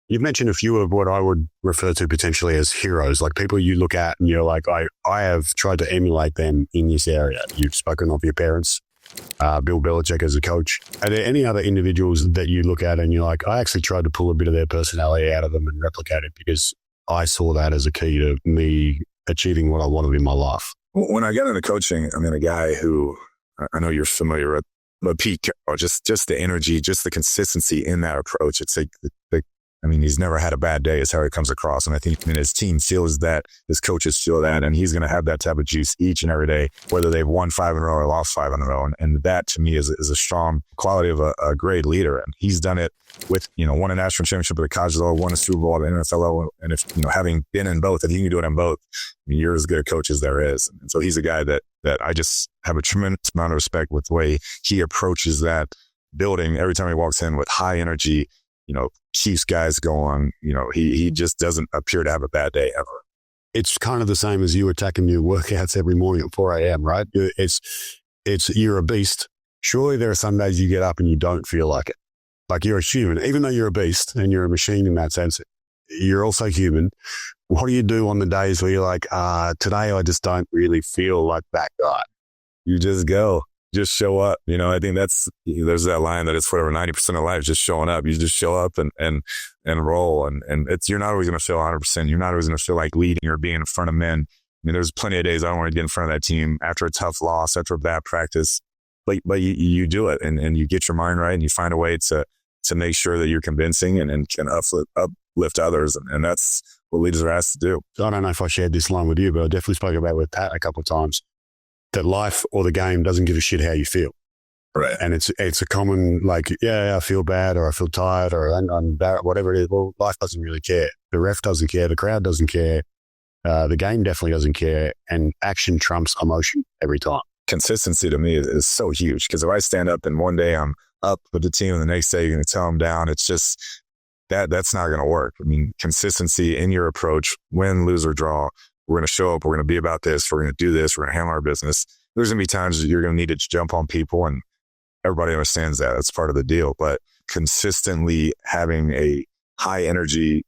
You've mentioned a few of what I would refer to potentially as heroes, like people you look at and you're like, I have tried to emulate them in this area. You've spoken of your parents, Bill Belichick as a coach. Are there any other individuals that you look at and you're like, I actually tried to pull a bit of their personality out of them and replicate it because I saw that as a key to me achieving what I wanted in my life? When I got into coaching, I mean, a guy who I know you're familiar with, but Pete, just the energy, just the consistency in that approach. It's like, he's never had a bad day is how it comes across. And I think his team feels that, his coaches feel that, and he's going to have that type of juice each and every day, whether they've won 5 in a row or lost 5 in a row. And that to me is a strong quality of a great leader. And he's done it with, won a national championship at the college level, won a Super Bowl at the NFL level. And if, having been in both, if he can do it in both, you're as good a coach as there is. And so he's a guy that I just have a tremendous amount of respect with the way he approaches that building every time he walks in with high energy, keeps guys going. He just doesn't appear to have a bad day ever. It's kind of the same as you attacking your workouts every morning at 4 a.m., right? You're a beast. Surely there are some days you get up and you don't feel like it. Like you're a human, even though you're a beast and you're a machine in that sense, you're also human. What do you do on the days where you're like, today I just don't really feel like that guy? You just go. Just show up. I think there's that line that it's whatever 90% of life, just showing up. You just show up and roll. And you're not always going to feel 100%. You're not always going to feel like leading or being in front of men. There's plenty of days I don't want to get in front of that team after a tough loss, after a bad practice, but you do it and you get your mind right and you find a way to make sure that you're convincing and can uplift others. And that's what leaders are asked to do. I don't know if I shared this line with you, but I definitely spoke about it with Pat a couple of times. That life or the game doesn't give a shit how you feel. Right. And it's a common, like, I feel bad or I feel tired or I'm embarrassed, whatever it is. Well, life doesn't really care. The ref doesn't care. The crowd doesn't care. The game definitely doesn't care. And action trumps emotion every time. Consistency to me is so huge because if I stand up and one day I'm up with the team and the next day you're going to tell them down, it's just that's not going to work. Consistency in your approach, win, lose, or draw. We're going to show up. We're going to be about this. We're going to do this. We're going to handle our business. There's going to be times that you're going to need to jump on people, and everybody understands that. That's part of the deal. But consistently having a high energy,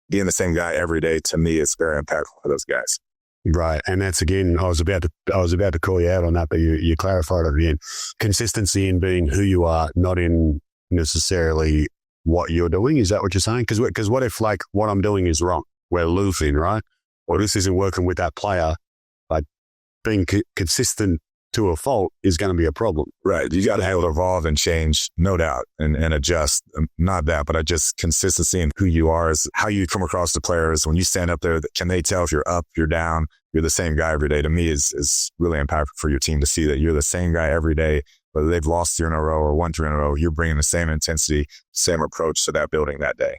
being the same guy every day, to me, is very impactful for those guys. Right. And that's, again, I was about to call you out on that, but you clarified it again. Consistency in being who you are, not in necessarily what you're doing. Is that what you're saying? Because what if, like, what I'm doing is wrong? We're losing, right? Or this isn't working with that player, but being consistent to a fault is going to be a problem. Right. You got to be able to evolve and change, no doubt, and adjust. Not that, but just consistency in who you are is how you come across the players. When you stand up there, can they tell if you're up, you're down, you're the same guy every day? To me is really impactful for your team to see that you're the same guy every day, whether they've lost 3 in a row or won 3 in a row, you're bringing the same intensity, same approach to that building that day.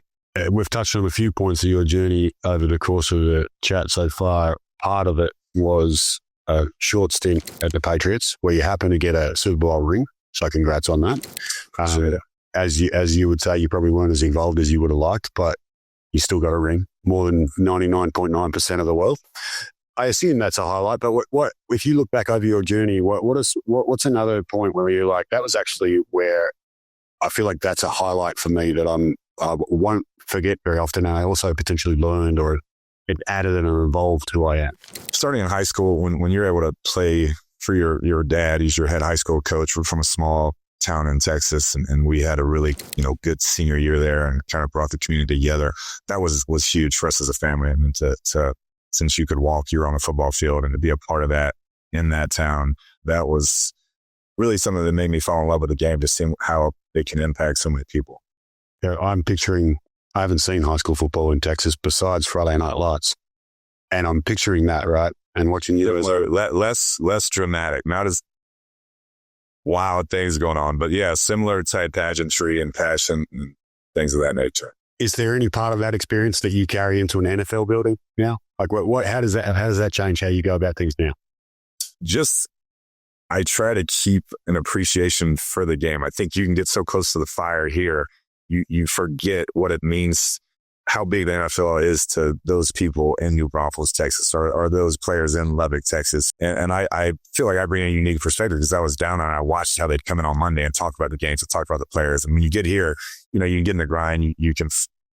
We've touched on a few points of your journey over the course of the chat so far. Part of it was a short stint at the Patriots where you happened to get a Super Bowl ring. So congrats on that. As you would say, you probably weren't as involved as you would have liked, but you still got a ring, more than 99.9% of the world. I assume that's a highlight, but what if you look back over your journey, what's another point where you're like, that was actually where I feel like that's a highlight for me that I won't forget very often, and I also potentially learned or it added and evolved who I am. Starting in high school, when you're able to play for your dad, he's your head high school coach. We're from a small town in Texas, and we had a really good senior year there, and kind of brought the community together. That was huge for us as a family. I mean, to since you could walk, you're on a football field, and to be a part of that in that town, that was really something that made me fall in love with the game. To see how it can impact so many people. Yeah, I haven't seen high school football in Texas besides Friday Night Lights. And I'm picturing that, right? And watching you. Less dramatic, not as wild things going on, but yeah, similar type pageantry and passion and things of that nature. Is there any part of that experience that you carry into an NFL building now? Like how does that change how you go about things now? I try to keep an appreciation for the game. I think you can get so close to the fire here. You forget what it means, how big the NFL is to those people in New Braunfels, Texas, or those players in Lubbock, Texas. And I feel like I bring a unique perspective because I was down and I watched how they'd come in on Monday and talk about the games and talk about the players. And when you get here, you can get in the grind. You can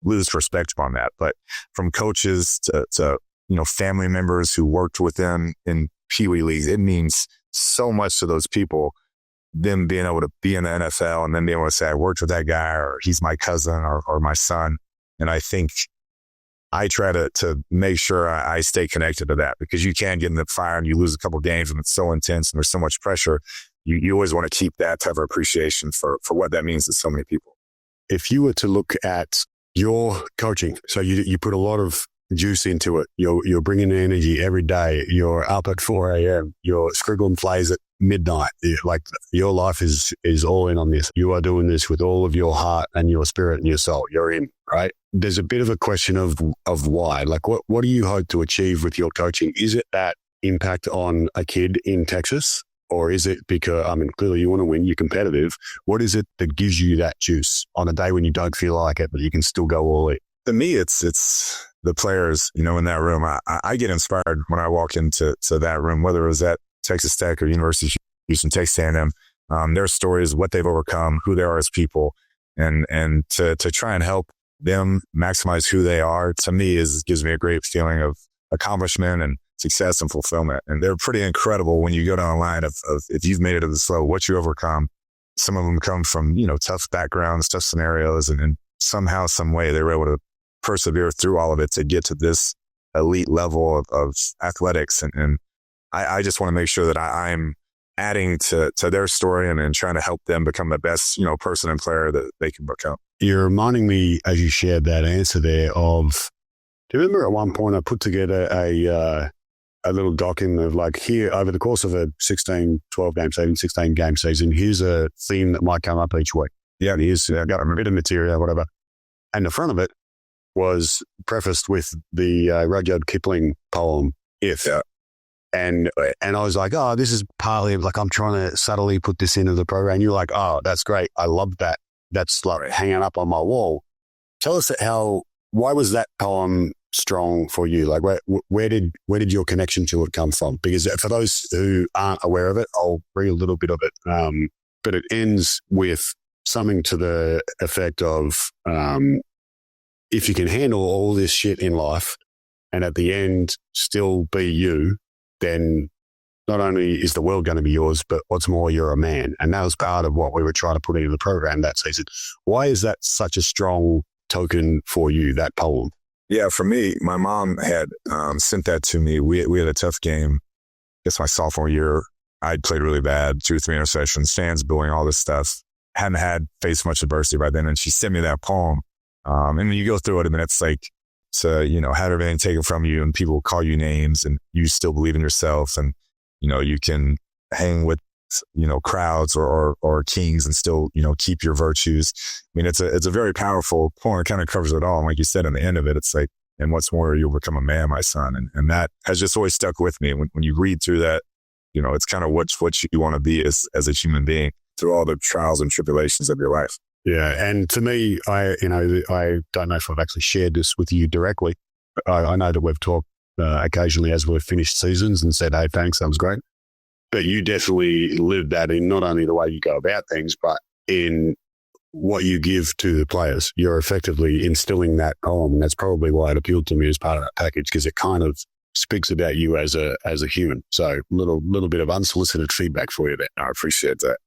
lose perspective on that. But from coaches to family members who worked with them in Pee Wee leagues, it means so much to those people, them being able to be in the NFL and then being able to say, I worked with that guy, or he's my cousin or my son. And I think I try to make sure I stay connected to that, because you can get in the fire and you lose a couple of games and it's so intense and there's so much pressure. You always want to keep that type of appreciation for what that means to so many people. If you were to look at your coaching, so you put a lot of juice into it. You're bringing in energy every day. You're up at 4 a.m. You're scriggling plays at midnight. Like, your life is all in on this. You are doing this with all of your heart and your spirit and your soul. You're in, right? There's a bit of a question of why. Like, what do you hope to achieve with your coaching? Is it that impact on a kid in Texas? Or is it because, clearly you want to win, you're competitive. What is it that gives you that juice on a day when you don't feel like it, but you can still go all in? To me, it's the players, in that room. I get inspired when I walk into that room, whether it was at Texas Tech or University of Houston, Texas A&M. Their stories, what they've overcome, who they are as people, and to try and help them maximize who they are, to me, gives me a great feeling of accomplishment and success and fulfillment. And they're pretty incredible when you go down the line of if you've made it to this level, what you overcome. Some of them come from, tough backgrounds, tough scenarios, and somehow, some way they were able to persevere through all of it to get to this elite level of athletics. And I just want to make sure that I'm adding to their story and trying to help them become the best, person and player that they can become. You're reminding me, as you shared that answer there, of, do you remember at one point I put together a little document of, like, here over the course of a 12 game season, 16 game season, here's a theme that might come up each week. Yeah, and here's got a bit of material, whatever. And the front of it was prefaced with the Rudyard Kipling poem, If. Yeah. And I was like, oh, this is partly like I'm trying to subtly put this into the program. You're like, oh, that's great. I love that. That's like hanging up on my wall. Tell us why was that poem strong for you? Like, where did your connection to it come from? Because for those who aren't aware of it, I'll read a little bit of it. But it ends with something to the effect of, if you can handle all this shit in life and at the end still be you, then not only is the world going to be yours, but what's more, you're a man. And that was part of what we were trying to put into the program that season. Why is that such a strong token for you, that poem? Yeah, for me, my mom had sent that to me. We had a tough game. I guess my sophomore year, I'd played really bad, 2 or 3 interceptions, fans booing, all this stuff. Hadn't faced much adversity by then. And she sent me that poem. And when you go through it, it's like, have everything taken from you and people call you names and you still believe in yourself. And, you can hang with, crowds or kings and still, keep your virtues. It's a very powerful poem. It kind of covers it all. And like you said, in the end of it, it's like, and what's more, you'll become a man, my son. And that has just always stuck with me. When you read through that, it's kind of what you want to be as a human being through all the trials and tribulations of your life. Yeah. And to me, I don't know if I've actually shared this with you directly. I know that we've talked occasionally as we've finished seasons and said, hey, thanks, that was great. But you definitely lived that in not only the way you go about things, but in what you give to the players. You're effectively instilling that poem. And that's probably why it appealed to me as part of that package, because it kind of speaks about you as a human. So little bit of unsolicited feedback for you there. I appreciate that.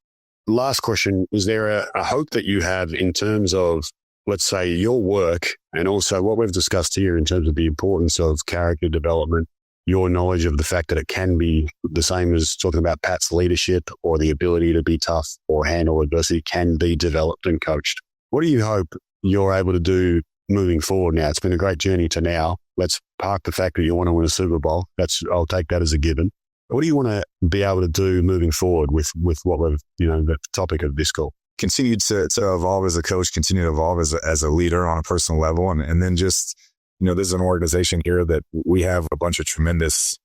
Last question, is there a hope that you have in terms of, let's say, your work and also what we've discussed here in terms of the importance of character development, your knowledge of the fact that it can be the same as talking about Pat's leadership or the ability to be tough or handle adversity can be developed and coached? What do you hope you're able to do moving forward now? It's been a great journey to now. Let's park the fact that you want to win a Super Bowl. I'll take that as a given. What do you want to be able to do moving forward with what we've, the topic of this call? Continue to evolve as a coach, continue to evolve as a leader on a personal level. And then just, there's an organization here that we have a bunch of tremendous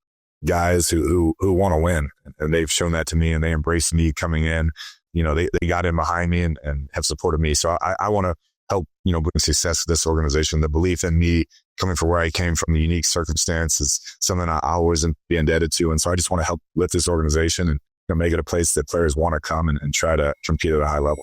guys who want to win. And they've shown that to me and they embraced me coming in. They got in behind me and have supported me. So I want to help, bring success to this organization. The belief in me coming from where I came from, the unique circumstances, something I always be indebted to. And so I just want to help lift this organization and make it a place that players want to come and try to compete at a high level.